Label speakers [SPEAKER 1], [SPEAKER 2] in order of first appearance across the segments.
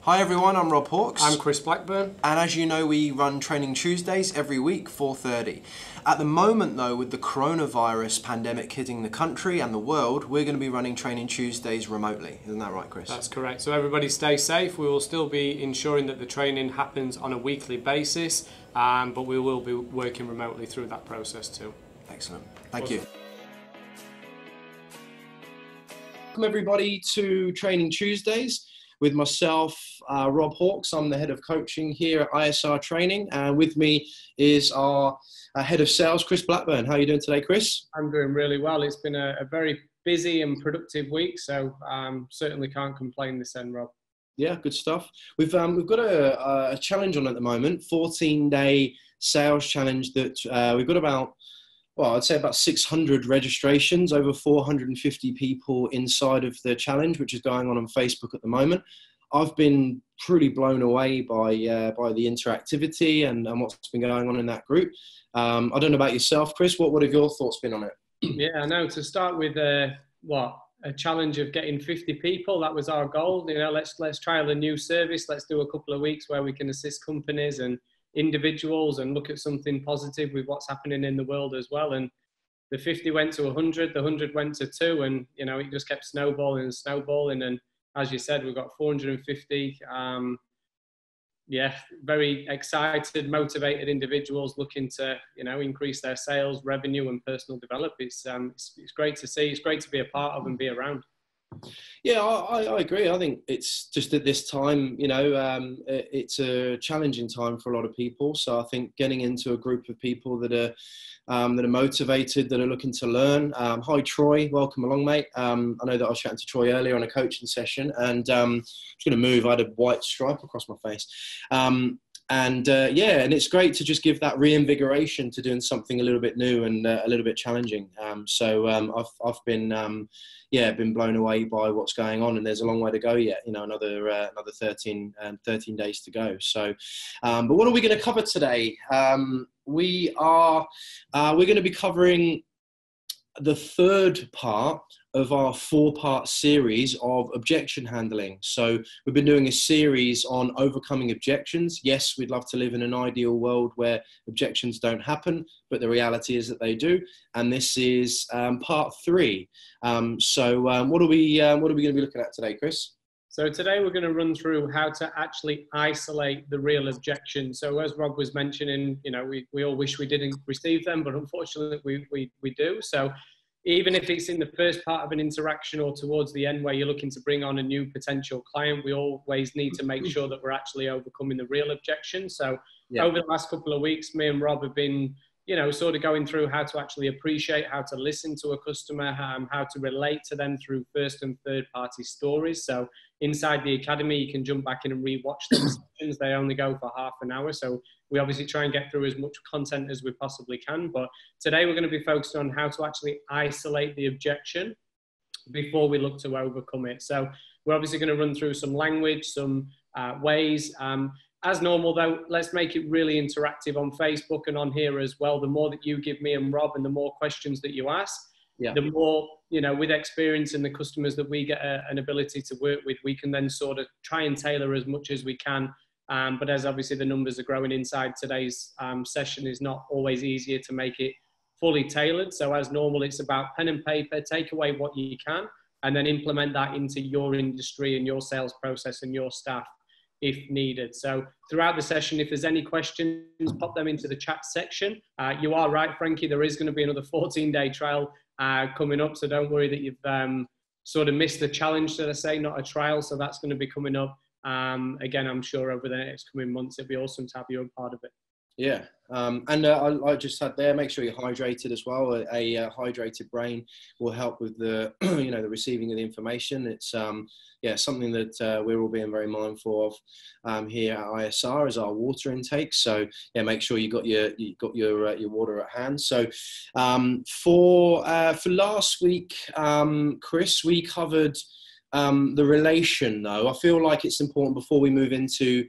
[SPEAKER 1] Hi everyone, I'm Rob Hawkes.
[SPEAKER 2] I'm Chris Blackburn.
[SPEAKER 1] And as you know, we run Training Tuesdays every week, 4:30. At the moment though, with the coronavirus pandemic hitting the country and the world, we're going to be running Training Tuesdays remotely. Isn't that right, Chris?
[SPEAKER 2] That's correct. So everybody stay safe. We will still be ensuring that the training happens on a weekly basis, but we will be working remotely through that process too.
[SPEAKER 1] Excellent. Thank you. Welcome everybody to Training Tuesdays with myself, Rob Hawkes. I'm the head of coaching here at ISR Training, and with me is our head of sales, Chris Blackburn. How are you doing today, Chris?
[SPEAKER 2] I'm doing really well. It's been a very busy and productive week, so certainly can't complain this end, Rob.
[SPEAKER 1] Yeah, good stuff. We've got a challenge on at the moment, 14-day sales challenge that we've got about, well, I'd say about 600 registrations, over 450 people inside of the challenge, which is going on Facebook at the moment. I've been pretty blown away by the interactivity and what's been going on in that group. I don't know about yourself, Chris. What have your thoughts been on it?
[SPEAKER 2] Yeah, I know. To start with, a challenge of getting 50 people. That was our goal. You know, let's trial a new service. Let's do a couple of weeks where we can assist companies and individuals and look at something positive with what's happening in the world as well. And the 50 went to 100, the 100 went to 2, and you know, it just kept snowballing and snowballing. And as you said, we've got 450 very excited, motivated individuals looking to, you know, increase their sales, revenue and personal development. It's great to see. It's great to be a part of and be around.
[SPEAKER 1] Yeah, I agree. I think it's just at this time, you know, it's a challenging time for a lot of people. So I think getting into a group of people that are motivated, that are looking to learn. Hi, Troy. Welcome along, mate. I know that I was chatting to Troy earlier on a coaching session, and I'm just going to move. I had a white stripe across my face. And it's great to just give that reinvigoration to doing something a little bit new and a little bit challenging. I've been blown away by what's going on, and there's a long way to go yet. You know, another 13 days to go. So, but what are we going to cover today? We're going to be covering the third part of our 4-part series of objection handling. So we've been doing a series on overcoming objections. Yes, we'd love to live in an ideal world where objections don't happen, but the reality is that they do. And this is part 3. What are we going to be looking at today, Chris?
[SPEAKER 2] So today we're going to run through how to actually isolate the real objection. So as Rob was mentioning, you know, we all wish we didn't receive them, but unfortunately we do. So even if it's in the first part of an interaction or towards the end where you're looking to bring on a new potential client, we always need to make sure that we're actually overcoming the real objection. So over the last couple of weeks, me and Rob have been, you know, sort of going through how to actually appreciate, how to listen to a customer, how to relate to them through first and third party stories. So inside the academy, you can jump back in and rewatch them sessions. They only go for half an hour. So we obviously try and get through as much content as we possibly can. But today we're going to be focused on how to actually isolate the objection before we look to overcome it. So we're obviously going to run through some language, some ways. As normal though, let's make it really interactive on Facebook and on here as well. The more that you give me and Rob and the more questions that you ask, the more, you know, with experience and the customers that we get an ability to work with, we can then sort of try and tailor as much as we can. But as obviously the numbers are growing inside today's session, is not always easier to make it fully tailored. So as normal, it's about pen and paper, take away what you can, and then implement that into your industry and your sales process and your staff if needed. So throughout the session, if there's any questions, pop them into the chat section. You are right, Frankie, there is going to be another 14-day trial coming up. So don't worry that you've sort of missed the challenge, should I say, not a trial. So that's going to be coming up. Again, I'm sure over the next coming months, it'd be awesome to have you a part of it.
[SPEAKER 1] Yeah, I just had there, make sure you're hydrated as well. A hydrated brain will help with the, you know, the receiving of the information. It's, something that we're all being very mindful of here at ISR is our water intake. So yeah, make sure you got your water at hand. So for last week, Chris, we covered the relation though. I feel like it's important before we move into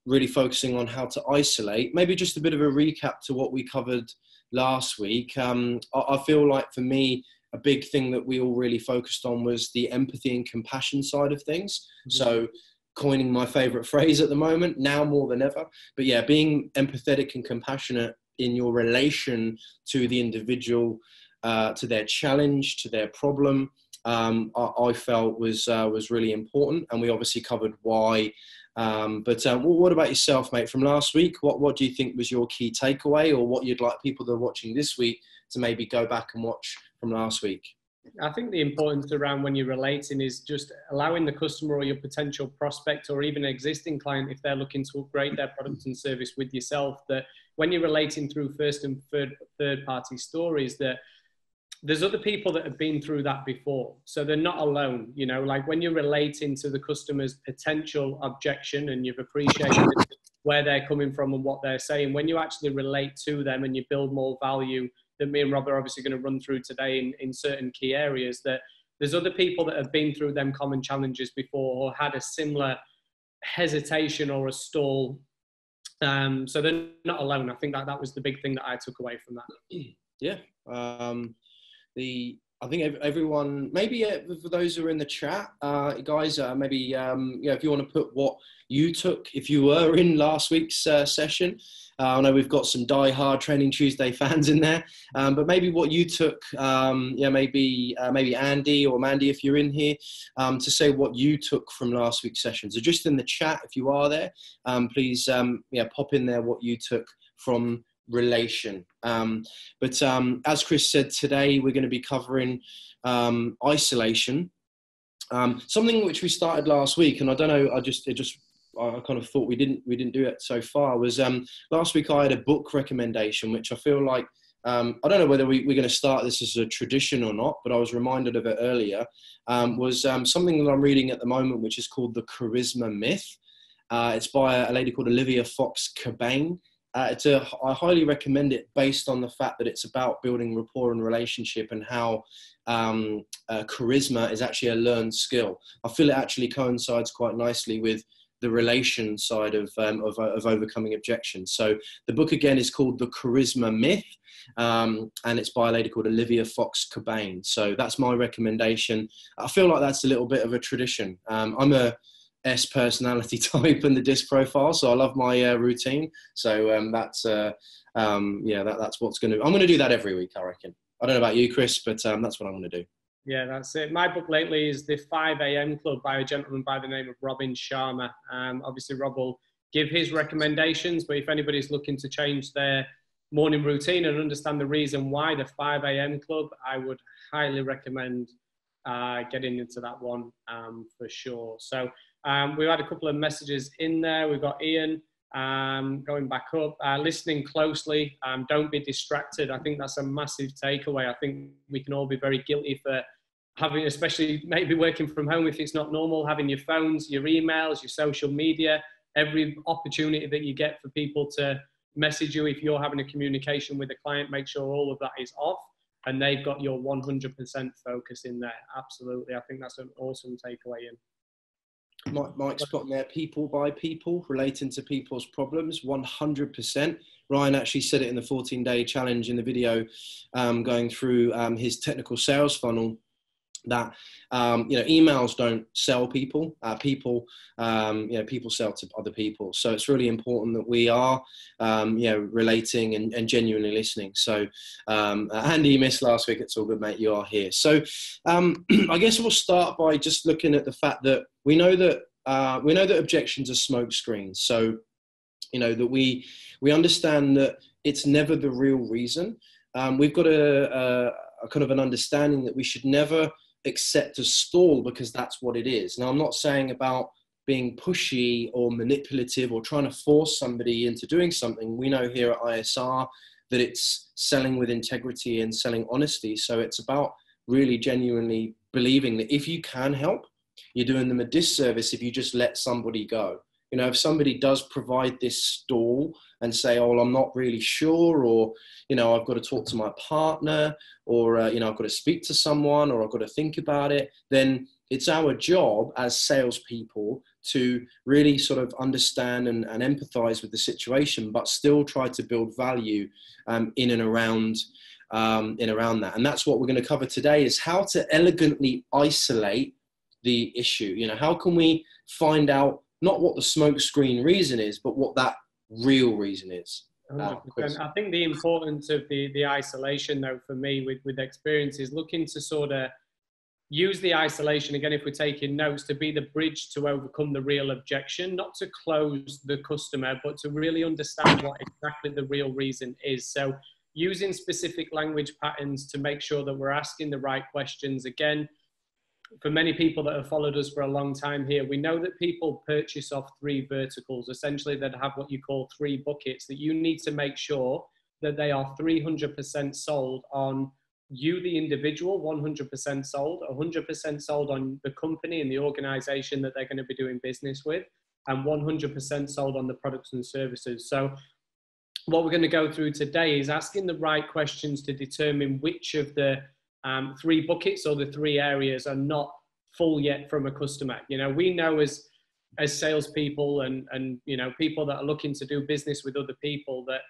[SPEAKER 1] really focusing on how to isolate, maybe just a bit of a recap to what we covered last week. I feel like for me, a big thing that we all really focused on was the empathy and compassion side of things. Mm-hmm. So coining my favorite phrase at the moment, now more than ever. But yeah, being empathetic and compassionate in your relation to the individual, to their challenge, to their problem, I felt was really important. And we obviously covered why. But what about yourself, mate, from last week? What do you think was your key takeaway, or what you'd like people that are watching this week to maybe go back and watch from last week?
[SPEAKER 2] I think the importance around when you're relating is just allowing the customer or your potential prospect or even existing client, if they're looking to upgrade their product and service with yourself, that when you're relating through first and third party stories, that there's other people that have been through that before. So they're not alone, you know, like when you're relating to the customer's potential objection and you've appreciated where they're coming from and what they're saying, when you actually relate to them and you build more value, that me and Rob are obviously going to run through today in certain key areas, that there's other people that have been through them common challenges before or had a similar hesitation or a stall. So they're not alone. I think that was the big thing that I took away from that.
[SPEAKER 1] Yeah. I think everyone, maybe for those who are in the chat, guys, maybe yeah, if you want to put what you took, if you were in last week's session. I know we've got some die-hard Training Tuesday fans in there, but maybe what you took, yeah, maybe Andy or Mandy, if you're in here, to say what you took from last week's session. So just in the chat, if you are there, please, yeah, pop in there what you took from relation. But as Chris said, today we're going to be covering isolation, something which we started last week, and I don't know, I kind of thought we didn't do it so far. Was last week I had a book recommendation, which I feel like I don't know whether we're going to start this as a tradition or not, but I was reminded of it earlier. Was something that I'm reading at the moment, which is called The Charisma Myth. It's by a lady called Olivia Fox Cabane. I highly recommend it based on the fact that it's about building rapport and relationship, and how charisma is actually a learned skill. I feel it actually coincides quite nicely with the relation side of overcoming objections. So the book again is called The Charisma Myth, and it's by a lady called Olivia Fox Cabane. So that's my recommendation. I feel like that's a little bit of a tradition. I'm a S personality type in the disc profile, so I love my routine. So that's yeah, that's what's I'm going to do that every week, I reckon. I don't know about you, Chris, but that's what I'm going to do.
[SPEAKER 2] Yeah, that's it. My book lately is The 5 a.m. Club by a gentleman by the name of Robin Sharma. Obviously, Rob will give his recommendations, but if anybody's looking to change their morning routine and understand the reason why, the 5 a.m. Club, I would highly recommend getting into that one for sure. So we've had a couple of messages in there. We've got Ian going back up, listening closely, don't be distracted. I think that's a massive takeaway. I think we can all be very guilty for having, especially maybe working from home if it's not normal, having your phones, your emails, your social media, every opportunity that you get for people to message you. If you're having a communication with a client, make sure all of that is off and they've got your 100% focus in there. Absolutely. I think that's an awesome takeaway in.
[SPEAKER 1] Mike's put there, people by people, relating to people's problems, 100%. Ryan actually said it in the 14-day challenge in the video, going through his technical sales funnel, that you know, emails don't sell people. People sell to other people. So it's really important that we are you know, relating and genuinely listening. So Andy, you missed last week. It's all good, mate. You are here. So I guess we'll start by just looking at the fact that we know that objections are smoke screens. So you know that we understand that it's never the real reason. We've got a kind of an understanding that we should never accept a stall because that's what it is. Now, I'm not saying about being pushy or manipulative or trying to force somebody into doing something. We know here at ISR that it's selling with integrity and selling honesty. So it's about really genuinely believing that if you can help, you're doing them a disservice if you just let somebody go. You know, if somebody does provide this stall and say, oh, well, I'm not really sure, or, you know, I've got to talk to my partner, or, you know, I've got to speak to someone, or I've got to think about it, then it's our job as salespeople to really sort of understand and empathize with the situation, but still try to build value in and around that. And that's what we're going to cover today, is how to elegantly isolate the issue. You know, how can we find out not what the smoke screen reason is, but what that real reason is.
[SPEAKER 2] 100%. I think the importance of the isolation, though, for me with experience is looking to sort of use the isolation, again, if we're taking notes, to be the bridge to overcome the real objection, not to close the customer, but to really understand what exactly the real reason is. So using specific language patterns to make sure that we're asking the right questions. Again, for many people that have followed us for a long time here, we know that people purchase off 3 verticals, essentially that have what you call 3 buckets, that you need to make sure that they are 300% sold on you, the individual, 100% sold, 100% sold on the company and the organization that they're going to be doing business with, and 100% sold on the products and services. So what we're going to go through today is asking the right questions to determine which of the 3 buckets or the 3 areas are not full yet from a customer. You know, we know as salespeople and you know, people that are looking to do business with other people, that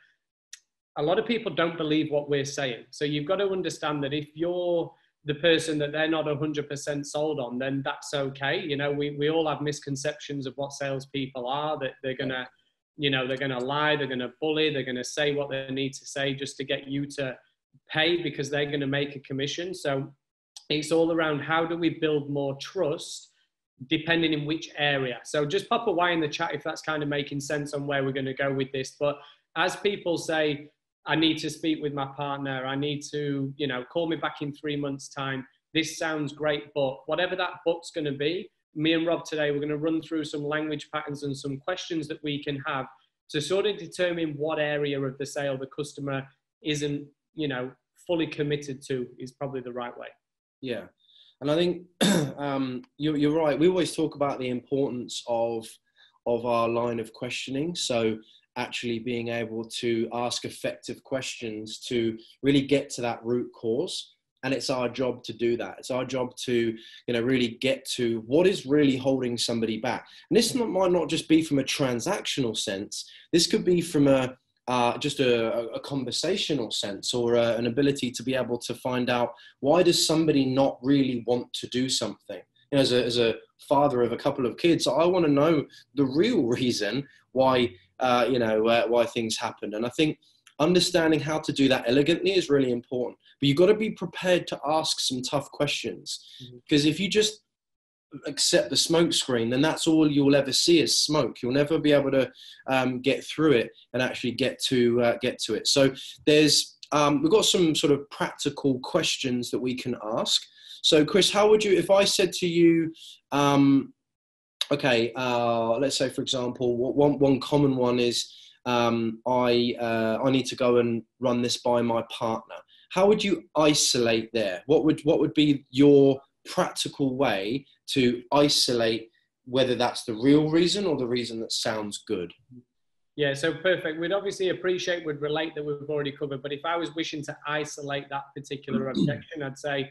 [SPEAKER 2] a lot of people don't believe what we're saying. So you've got to understand that if you're the person that they're not 100% sold on, then that's okay. You know, we all have misconceptions of what salespeople are, that they're going to, you know, they're going to lie, they're going to bully, they're going to say what they need to say just to get you to pay because they're going to make a commission. So it's all around how do we build more trust depending in which area. So just pop a Y in the chat if that's kind of making sense on where we're going to go with this. But as people say, I need to speak with my partner, I need to, you know, call me back in 3 months' time, this sounds great, but whatever that but's going to be, me and Rob today, we're going to run through some language patterns and some questions that we can have to sort of determine what area of the sale the customer isn't, you know, fully committed to, is probably the right way.
[SPEAKER 1] Yeah. And I think you're right. We always talk about the importance of our line of questioning. So actually being able to ask effective questions to really get to that root cause. And it's our job to do that. It's our job to, you know, really get to what is really holding somebody back. And this might not just be from a transactional sense. This could be from just a conversational sense, or an ability to be able to find out, why does somebody not really want to do something? You know, as a father of a couple of kids, I want to know the real reason why, why things happen. And I think understanding how to do that elegantly is really important. But you've got to be prepared to ask some tough questions, because if you just accept the smoke screen, then that's all you'll ever see is smoke. You'll never be able to get through it and actually get to it. So there's we've got some sort of practical questions that we can ask. So Chris, how would you, if I said to you, okay, let's say for example, one common one is I need to go and run this by my partner. How would you isolate there? What would be your practical way to isolate whether that's the real reason or the reason that sounds good?
[SPEAKER 2] Yeah, so perfect. We'd obviously appreciate, would relate that we've already covered, but if I was wishing to isolate that particular objection, I'd say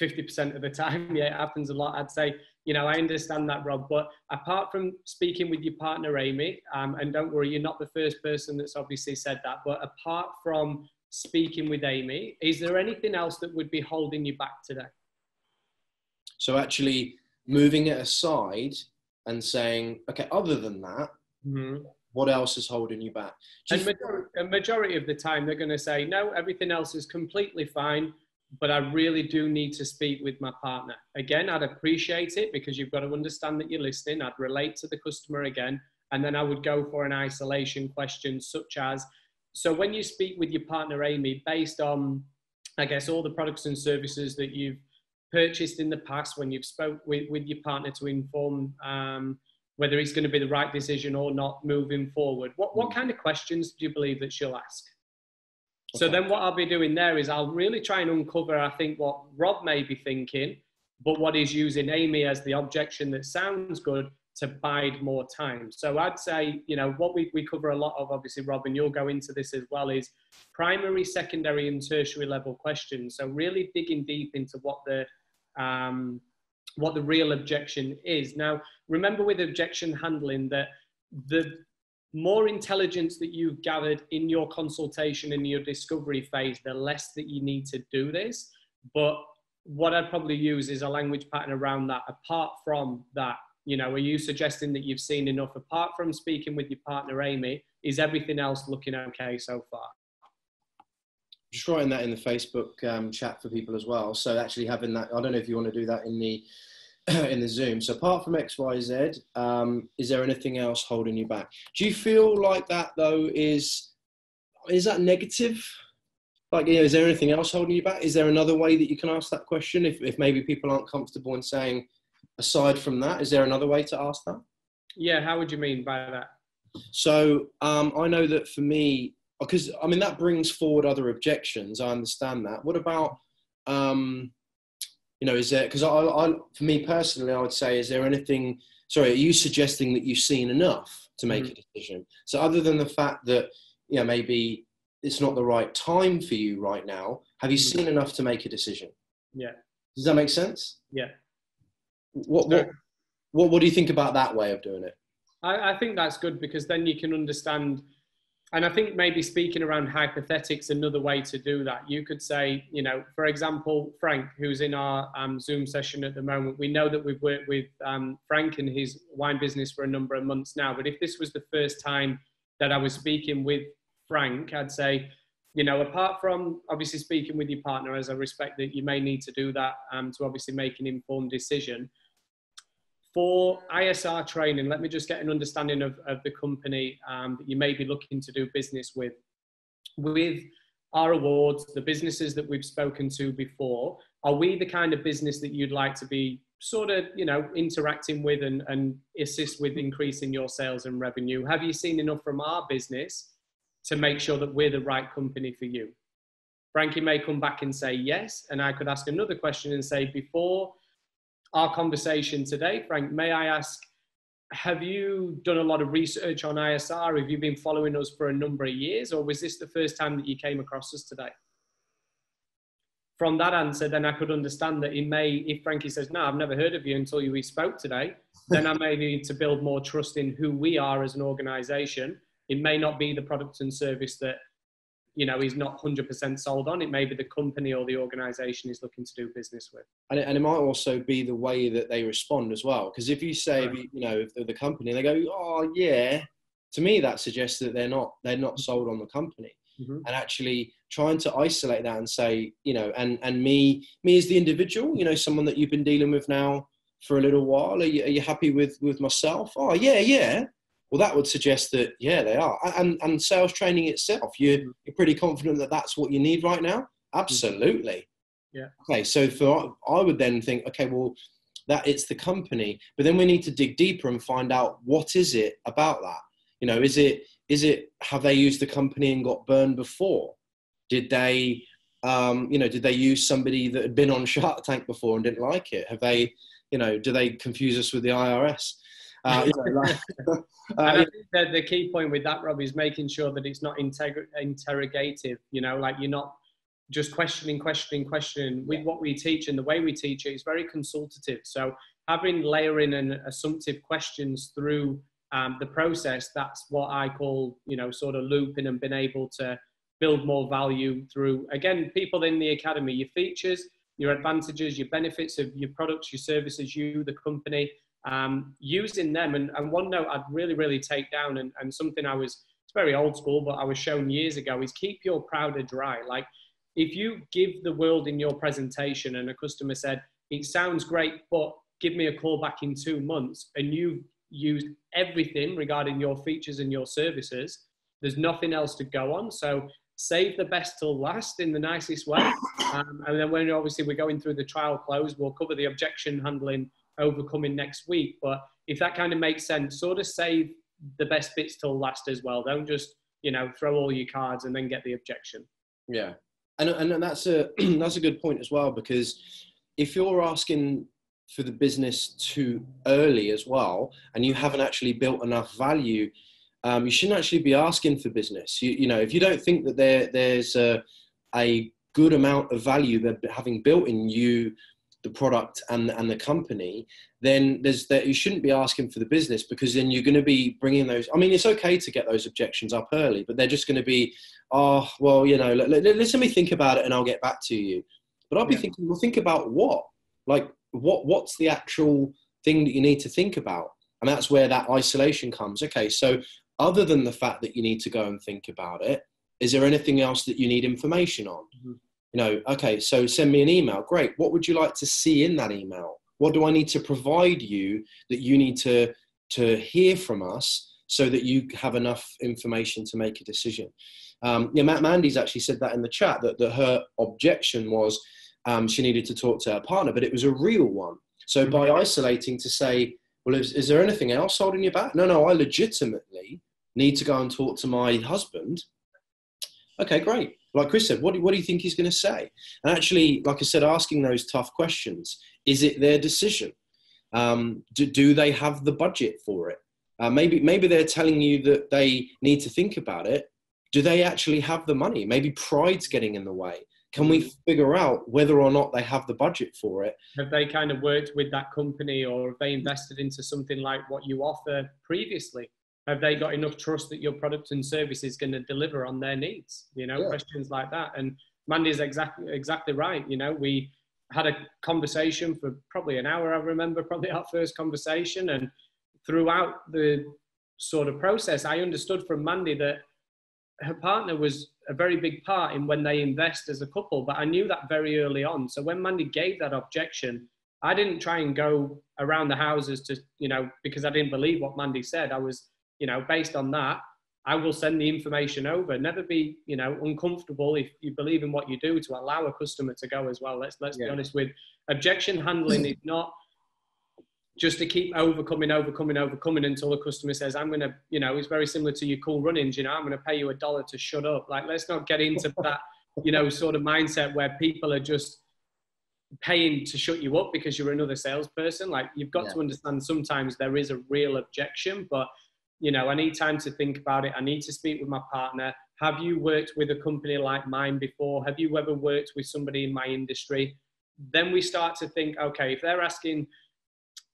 [SPEAKER 2] 50% of the time, yeah, it happens a lot. I'd say, you know, I understand that, Rob, but apart from speaking with your partner, Amy, and don't worry, you're not the first person that's obviously said that, but apart from speaking with Amy, is there anything else that would be holding you back today?
[SPEAKER 1] So actually moving it aside and saying, okay, other than that, what else is holding you back?
[SPEAKER 2] And a majority of the time, they're going to say, no, everything else is completely fine, but I really do need to speak with my partner. Again, I'd appreciate it because you've got to understand that you're listening. I'd relate to the customer again, and then I would go for an isolation question such as, so when you speak with your partner, Amy, based on, I guess, all the products and services that you've purchased in the past, when you've spoke with your partner to inform whether it's going to be the right decision or not moving forward, what kind of questions do you believe that she'll ask? Okay. So then what I'll be doing there is I'll really try and uncover, I think, what Rob may be thinking, but what is using Amy as the objection that sounds good to bide more time. So I'd say, you know, what we cover a lot of, obviously, Rob, and you'll go into this as well, is primary, secondary, and tertiary level questions. So really digging deep into what the real objection is. Now, remember with objection handling that the more intelligence that you've gathered in your consultation and your discovery phase, the less that you need to do this. But what I'd probably use is a language pattern around that. Apart from that, You know, are you suggesting that you've seen enough apart from speaking with your partner, Amy? Is everything else looking okay so far?
[SPEAKER 1] Just writing that in the Facebook chat for people as well. So actually having that, I don't know if you want to do that in the in the Zoom. So apart from X, Y, Z, is there anything else holding you back? Do you feel like that though is that negative? Like, you know, is there anything else holding you back? Is there another way that you can ask that question? If maybe people aren't comfortable in saying, aside from that, is there another way to ask that?
[SPEAKER 2] Yeah, how would you mean by that?
[SPEAKER 1] So I know that for me, because I mean, that brings forward other objections. I understand that. What about, you know, is there, because for me personally, I would say, is there anything, sorry, are you suggesting that you've seen enough to make a decision? So other than the fact that, you know, maybe it's not the right time for you right now, have you seen enough to make a decision?
[SPEAKER 2] Yeah.
[SPEAKER 1] Does that make sense?
[SPEAKER 2] Yeah.
[SPEAKER 1] What do you think about that way of doing it?
[SPEAKER 2] I think that's good, because then you can understand. And I think maybe speaking around hypothetics, another way to do that. You could say, you know, for example, Frank, who's in our Zoom session at the moment, we know that we've worked with Frank and his wine business for a number of months now. But if this was the first time that I was speaking with Frank, I'd say, you know, apart from obviously speaking with your partner, as I respect that you may need to do that to obviously make an informed decision. For ISR training, let me just get an understanding of the company that you may be looking to do business with. With our awards, the businesses that we've spoken to before, are we the kind of business that you'd like to be sort of, you know, interacting with and assist with increasing your sales and revenue? Have you seen enough from our business to make sure that we're the right company for you? Frankie may come back and say yes, and I could ask another question and say, before our conversation today, Frank, may I ask, have you done a lot of research on ISR? Have you been following us for a number of years, or was this the first time that you came across us today? From that answer, then I could understand that if Frankie says, no, I've never heard of you until we spoke today, then I may need to build more trust in who we are as an organization. It may not be the product and service that, you know, he's not 100% sold on. It may be the company or the organization he's looking to do business with. And
[SPEAKER 1] it might also be the way that they respond as well. Because if you say, right, you know, if they're the company and they go, oh yeah, to me that suggests that they're not sold on the company. And actually trying to isolate that and say, you know, and me as the individual, you know, someone that you've been dealing with now for a little while, are you happy with myself? Oh yeah. Well, that would suggest that, yeah, they are. And sales training itself, you're pretty confident that that's what you need right now? Absolutely. Yeah. Okay, so I would then think, okay, well, that it's the company, but then we need to dig deeper and find out, what is it about that? You know, is it, have they used the company and got burned before? Did they, you know, did they use somebody that had been on Shark Tank before and didn't like it? Have they, you know, do they confuse us with the IRS? You know, like,
[SPEAKER 2] and I think that the key point with that, Rob, is making sure that it's not interrogative, you know, like you're not just questioning. With what we teach and the way we teach it is very consultative. So having layering and assumptive questions through the process, that's what I call, you know, sort of looping and being able to build more value through, again, people in the academy, your features, your advantages, your benefits of your products, your services, you, the company, using them. And one note I'd really take down, and something it's very old school, but I was shown years ago, is keep your powder dry. Like, if you give the world in your presentation and a customer said, it sounds great, but give me a call back in 2 months, and you've used everything regarding your features and your services, there's nothing else to go on. So save the best till last in the nicest way. And then when obviously we're going through the trial close, we'll cover the objection handling overcoming next week. But if that kind of makes sense, sort of save the best bits till last as well. Don't just, you know, throw all your cards and then get the objection.
[SPEAKER 1] Yeah. And that's a good point as well, because if you're asking for the business too early as well, and you haven't actually built enough value, you shouldn't actually be asking for business. You know, if you don't think that there's a good amount of value that having built in you, the product and the company, then you shouldn't be asking for the business, because then you're going to be bringing those. I mean, it's okay to get those objections up early, but they're just going to be, oh, well, you know, let me think about it and I'll get back to you. But I'll be thinking, well, think about what? Like, what's the actual thing that you need to think about. And that's where that isolation comes. Okay, so other than the fact that you need to go and think about it, is there anything else that you need information on? Mm-hmm. You know, okay, so send me an email. Great. What would you like to see in that email? What do I need to provide you that you need to hear from us so that you have enough information to make a decision? Mandy's actually said that in the chat, that her objection was she needed to talk to her partner, but it was a real one. So by isolating to say, well, is there anything else holding you back? No, I legitimately need to go and talk to my husband. Okay, great. Like Chris said, what do you think he's going to say? And actually, like I said, asking those tough questions. Is it their decision? Do they have the budget for it? Maybe they're telling you that they need to think about it. Do they actually have the money? Maybe pride's getting in the way. Can we figure out whether or not they have the budget for it?
[SPEAKER 2] Have they kind of worked with that company, or have they invested into something like what you offer previously? Have they got enough trust that your product and service is going to deliver on their needs? You know, questions like that. And Mandy is exactly right. You know, we had a conversation for probably an hour. I remember probably our first conversation. And throughout the sort of process, I understood from Mandy that her partner was a very big part in when they invest as a couple, but I knew that very early on. So when Mandy gave that objection, I didn't try and go around the houses to, you know, because I didn't believe what Mandy said. I was, you know, based on that, I will send the information over. Never be, you know, uncomfortable if you believe in what you do, to allow a customer to go as well. Let's be honest with objection handling is not just to keep overcoming until the customer says, I'm going to, you know, it's very similar to your Cool Runnings, you know, I'm going to pay you $1 to shut up. Like, let's not get into that, you know, sort of mindset where people are just paying to shut you up because you're another salesperson. Like, you've got to understand sometimes there is a real objection, but, you know, I need time to think about it. I need to speak with my partner. Have you worked with a company like mine before? Have you ever worked with somebody in my industry? Then we start to think, okay, if they're asking,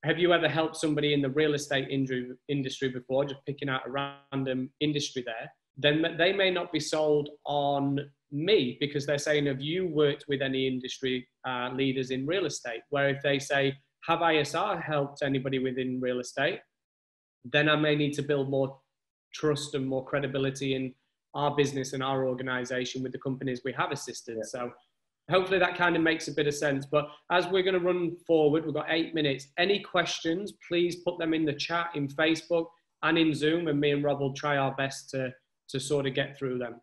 [SPEAKER 2] have you ever helped somebody in the real estate industry before, just picking out a random industry there, then they may not be sold on me because they're saying, have you worked with any industry leaders in real estate? Where if they say, have ISR helped anybody within real estate? Then I may need to build more trust and more credibility in our business and our organization with the companies we have assisted. So hopefully that kind of makes a bit of sense. But as we're going to run forward, we've got 8 minutes. Any questions, please put them in the chat in Facebook and in Zoom, and me and Rob will try our best to sort of get through them.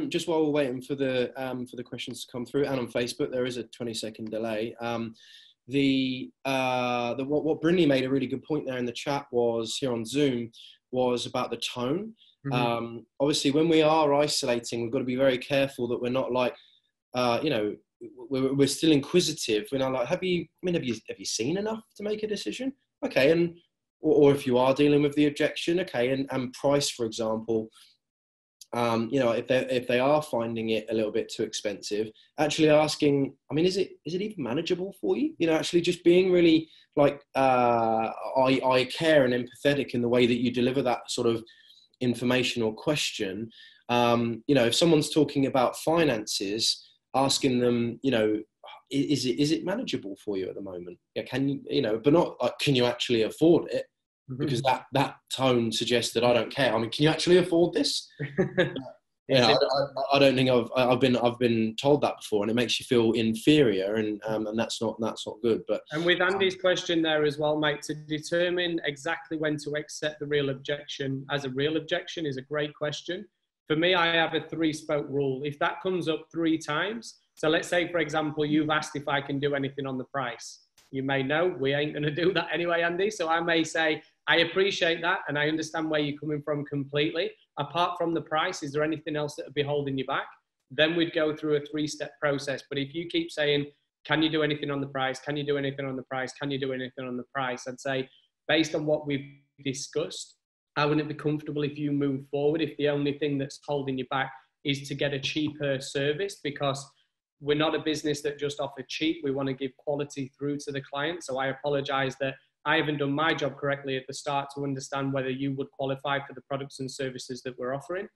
[SPEAKER 1] Just while we're waiting for the questions to come through, and on Facebook, there is a 20-second delay. What Brindley made a really good point there in the chat was, here on Zoom, was about the tone. Mm-hmm. Obviously, when we are isolating, we've got to be very careful that we're not like, you know, we're still inquisitive. We're not like, have you seen enough to make a decision? Okay, and or if you are dealing with the objection, okay, and price, for example. You know, if they are finding it a little bit too expensive, actually asking, I mean, is it even manageable for you? You know, actually just being really like, I care and empathetic in the way that you deliver that sort of information or question. You know, if someone's talking about finances, asking them, you know, is it manageable for you at the moment? Yeah, can you know, but not like, can you actually afford it? Because that tone suggests that I don't care. I mean, can you actually afford this? Yeah, I don't think I've been told that before, and it makes you feel inferior, and that's not good. But
[SPEAKER 2] and with Andy's question there as well, mate, to determine exactly when to accept the real objection as a real objection is a great question. For me, I have a 3-spoke rule. If that comes up 3 times, so let's say, for example, you've asked if I can do anything on the price. You may know we ain't going to do that anyway, Andy. So I may say, I appreciate that, and I understand where you're coming from completely. Apart from the price, is there anything else that would be holding you back? Then we'd go through a 3-step process. But if you keep saying, can you do anything on the price? Can you do anything on the price? Can you do anything on the price? I'd say, based on what we've discussed, I wouldn't be comfortable if you move forward if the only thing that's holding you back is to get a cheaper service, because we're not a business that just offer cheap. We want to give quality through to the client. So I apologize that I haven't done my job correctly at the start to understand whether you would qualify for the products and services that we're offering.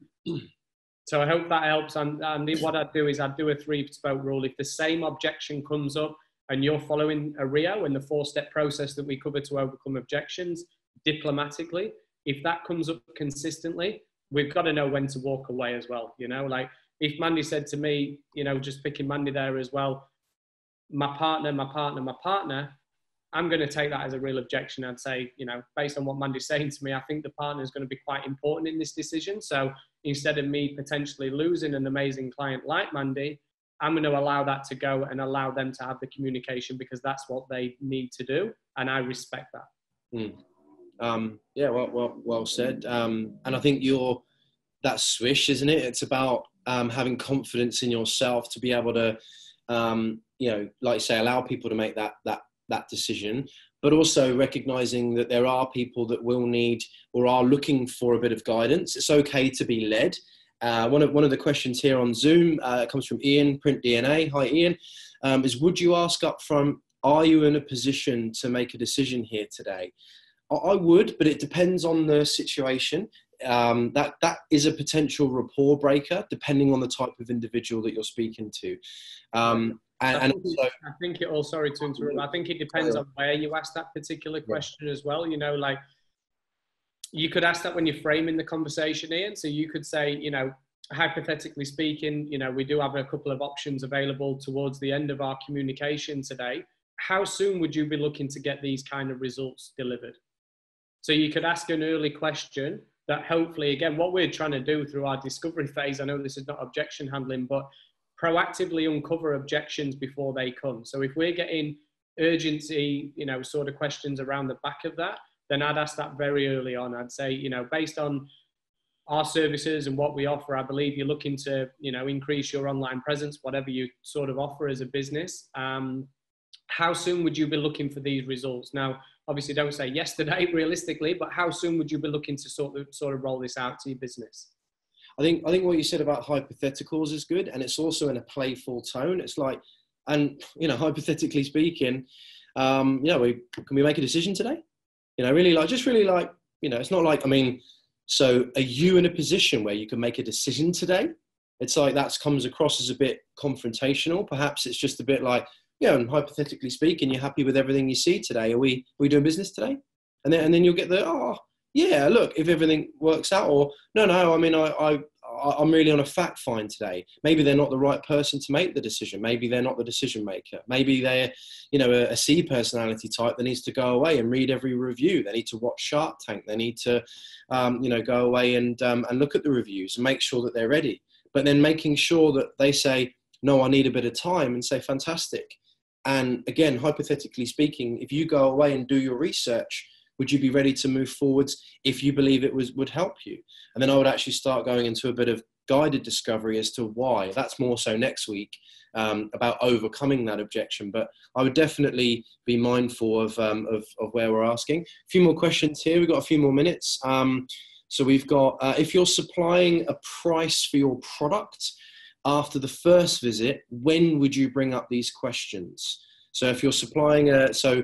[SPEAKER 2] So I hope that helps. And what I'd do is I'd do a 3-spoke rule. If the same objection comes up and you're following a Rio and the 4-step process that we cover to overcome objections diplomatically, if that comes up consistently, we've got to know when to walk away as well. You know, like if Mandy said to me, you know, just picking Mandy there as well, my partner, I'm going to take that as a real objection. I'd say, you know, based on what Mandy's saying to me, I think the partner is going to be quite important in this decision. So instead of me potentially losing an amazing client like Mandy, I'm going to allow that to go and allow them to have the communication because that's what they need to do. And I respect that.
[SPEAKER 1] Yeah, well said. And I think that's swish, isn't it? It's about having confidence in yourself to be able to, you know, like you say, allow people to make that decision, but also recognizing that there are people that will need or are looking for a bit of guidance. It's okay to be led. One of the questions here on Zoom comes from Ian, Print DNA. Hi, Ian. Is would you ask up front, are you in a position to make a decision here today? I would, but it depends on the situation. That is a potential rapport breaker, depending on the type of individual that you're speaking to. I
[SPEAKER 2] think it all, sorry to interrupt, I think it depends on where you ask that particular question as well. You know, like you could ask that when you're framing the conversation, Ian. So you could say, you know, hypothetically speaking, you know, we do have a couple of options available towards the end of our communication today. How soon would you be looking to get these kind of results delivered? So you could ask an early question that hopefully, again, what we're trying to do through our discovery phase, I know this is not objection handling, but proactively uncover objections before they come. So if we're getting urgency, you know, sort of questions around the back of that, then I'd ask that very early on. I'd say, you know, based on our services and what we offer, I believe you're looking to, you know, increase your online presence, whatever you sort of offer as a business. How soon would you be looking for these results? Now, obviously don't say yesterday realistically, but how soon would you be looking to sort of roll this out to your business?
[SPEAKER 1] I think what you said about hypotheticals is good, and it's also in a playful tone. It's like, and you know, hypothetically speaking, you know, can we make a decision today? You know, really like, you know, it's not like, I mean, so are you in a position where you can make a decision today? It's like that comes across as a bit confrontational. Perhaps it's just a bit like, yeah, and hypothetically speaking, you're happy with everything you see today. Are we doing business today? And then you'll get the, oh, yeah, look, if everything works out, or no, I mean, I'm really on a fact find today. Maybe they're not the right person to make the decision. Maybe they're not the decision maker. Maybe they're, you know, a C personality type that needs to go away and read every review. They need to watch Shark Tank. They need to, you know, go away and look at the reviews and make sure that they're ready. But then making sure that they say, no, I need a bit of time, and say, fantastic. And again, hypothetically speaking, if you go away and do your research, would you be ready to move forwards if you believe it would help you? And then I would actually start going into a bit of guided discovery as to why. That's more so next week, about overcoming that objection. But I would definitely be mindful of where we're asking. A few more questions here. We've got a few more minutes. So we've got, if you're supplying a price for your product after the first visit, when would you bring up these questions? So if you're supplying so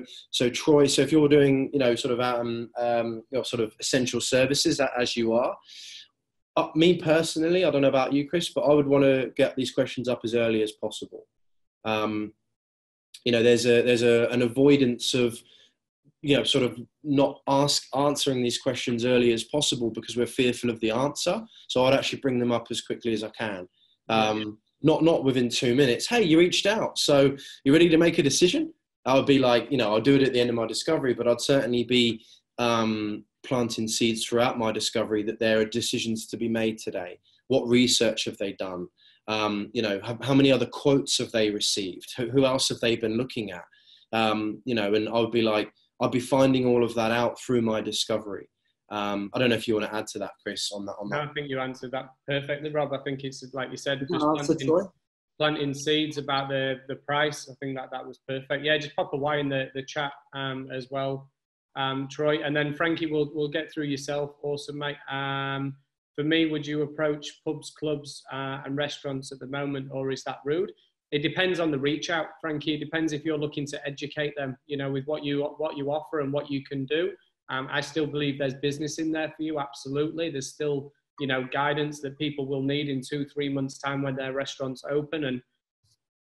[SPEAKER 1] Troy, so if you're doing, you know, sort of you know, sort of essential services as you are, me personally, I don't know about you, Chris, but I would want to get these questions up as early as possible. You know, there's an avoidance of, you know, sort of not answering these questions early as possible because we're fearful of the answer. So I'd actually bring them up as quickly as I can. Not within 2 minutes. Hey, you reached out, so you ready to make a decision? I would be like, you know, I'll do it at the end of my discovery, but I'd certainly be planting seeds throughout my discovery that there are decisions to be made today. What research have they done? You know, how many other quotes have they received? Who else have they been looking at? You know, and I would be like, I'd be finding all of that out through my discovery. I don't know if you want to add to that, Chris, on that.
[SPEAKER 2] No, I think you answered that perfectly, Rob. I think it's like you said, just planting seeds about the price. I think that was perfect. Yeah, just pop a Y in the chat as well, Troy. And then Frankie, we'll get through yourself. Awesome, mate. For me, would you approach pubs, clubs, and restaurants at the moment, or is that rude? It depends on the reach out, Frankie. It depends if you're looking to educate them, you know, with what you offer and what you can do. I still believe there's business in there for you. Absolutely. There's still, you know, guidance that people will need in 2-3 months' time when their restaurants open. And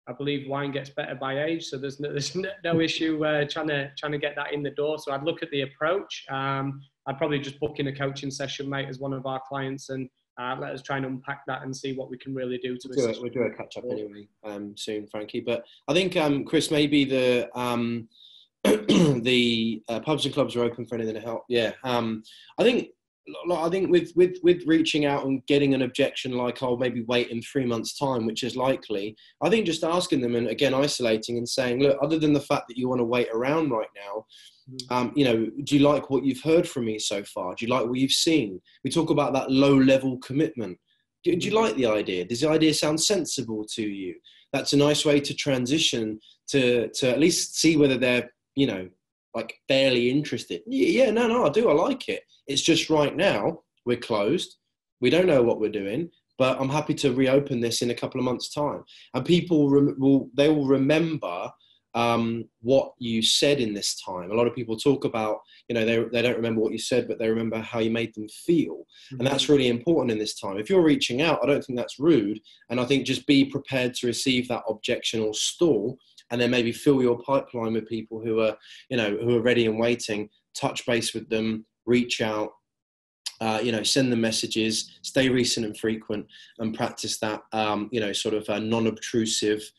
[SPEAKER 2] I believe wine gets better by age, so there's no issue trying to get that in the door. So I'd look at the approach. I'd probably just book in a coaching session, mate, as one of our clients, and let us try and unpack that and see what we can really do to assist.
[SPEAKER 1] We'll do a catch up anyway soon, Frankie. But I think Chris, maybe the the pubs and clubs are open for anything to help. Yeah, I think with reaching out and getting an objection like, oh, maybe wait in 3 months' time, which is likely, I think just asking them and again isolating and saying, look, other than the fact that you want to wait around right now, you know, do you like what you've heard from me so far? Do you like what you've seen? We talk about that low-level commitment. Do you like the idea? Does the idea sound sensible to you? That's a nice way to transition to at least see whether they're, you know, like barely interested. Yeah, no, I do. I like it. It's just right now we're closed. We don't know what we're doing, but I'm happy to reopen this in a couple of months' time. And people will remember what you said in this time. A lot of people talk about, you know, they don't remember what you said, but they remember how you made them feel. And that's really important in this time. If you're reaching out, I don't think that's rude. And I think just be prepared to receive that objection or stall, and then maybe fill your pipeline with people who are, you know, who are ready and waiting. Touch base with them, reach out, you know, send them messages, stay recent and frequent, and practice that, you know, sort of a non-obtrusive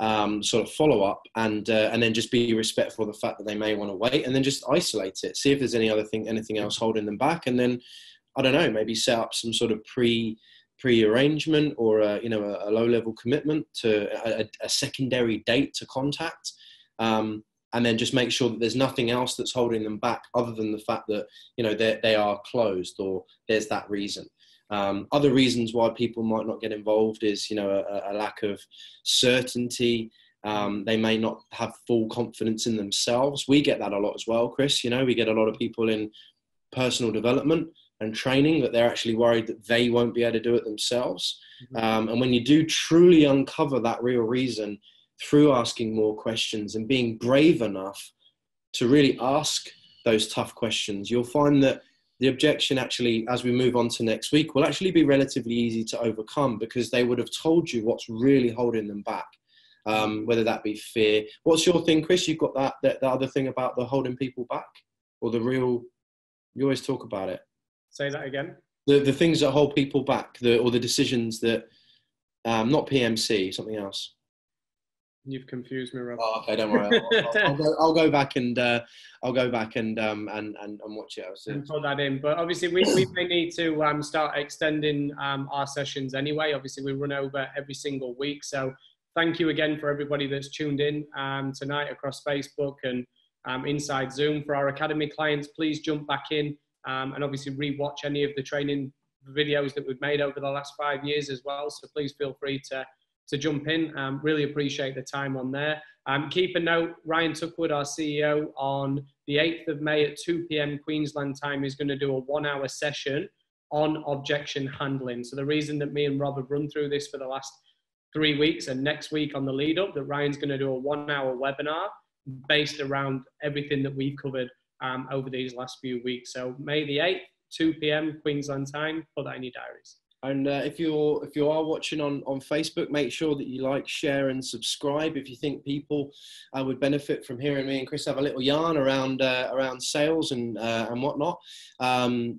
[SPEAKER 1] sort of follow-up, and then just be respectful of the fact that they may want to wait, and then just isolate it. See if there's anything else holding them back, and then, I don't know, maybe set up some sort of pre-arrangement or you know, a low-level commitment to a secondary date to contact, and then just make sure that there's nothing else that's holding them back other than the fact that, you know, they are closed, or there's that reason. Other reasons why people might not get involved is, you know, a lack of certainty. They may not have full confidence in themselves. We get that a lot as well, Chris. You know, we get a lot of people in personal development and training that they're actually worried that they won't be able to do it themselves. And when you do truly uncover that real reason through asking more questions and being brave enough to really ask those tough questions, you'll find that the objection actually, as we move on to next week, will actually be relatively easy to overcome, because they would have told you what's really holding them back, whether that be fear. What's your thing, Chris? You've got that other thing about the holding people back, or the real, you always talk about it.
[SPEAKER 2] Say that again. The
[SPEAKER 1] things that hold people back, or the decisions that, not PMC, something else.
[SPEAKER 2] You've confused me, Rob.
[SPEAKER 1] Oh, okay, don't worry. I'll go back and watch it.
[SPEAKER 2] And put that in. But obviously, we may need to start extending our sessions anyway. Obviously, we run over every single week. So thank you again for everybody that's tuned in tonight across Facebook and inside Zoom. For our Academy clients, please jump back in and obviously rewatch any of the training videos that we've made over the last 5 years as well. So please feel free to jump in. Really appreciate the time on there. Keep a note, Ryan Tuckwood, our CEO, on the 8th of May at 2 p.m. Queensland time is going to do a 1-hour session on objection handling. So the reason that me and Rob have run through this for the last 3 weeks, and next week on the lead up, that Ryan's going to do a 1-hour webinar based around everything that we've covered over these last few weeks. So May the 8th, 2 p.m. Queensland time, put that in your diaries.
[SPEAKER 1] And if you are watching on Facebook, make sure that you like, share, and subscribe. If you think people would benefit from hearing me and Chris have a little yarn around sales and whatnot, there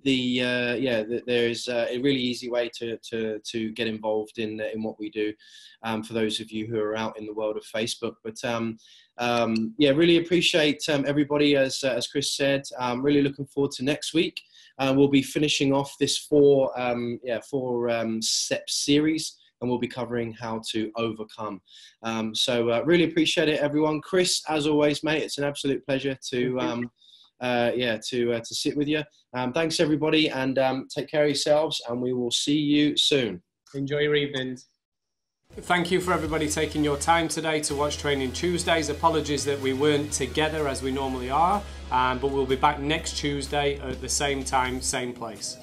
[SPEAKER 1] is a really easy way to get involved in what we do. For those of you who are out in the world of Facebook, but really appreciate everybody, as Chris said. Really looking forward to next week. We'll be finishing off this four-step series, and we'll be covering how to overcome. So really appreciate it, everyone. Chris, as always, mate, it's an absolute pleasure to sit with you. Thanks, everybody, and take care of yourselves, and we will see you soon.
[SPEAKER 2] Enjoy your evenings. Thank you for everybody taking your time today to watch Training Tuesdays. Apologies that we weren't together as we normally are, but we'll be back next Tuesday at the same time, same place.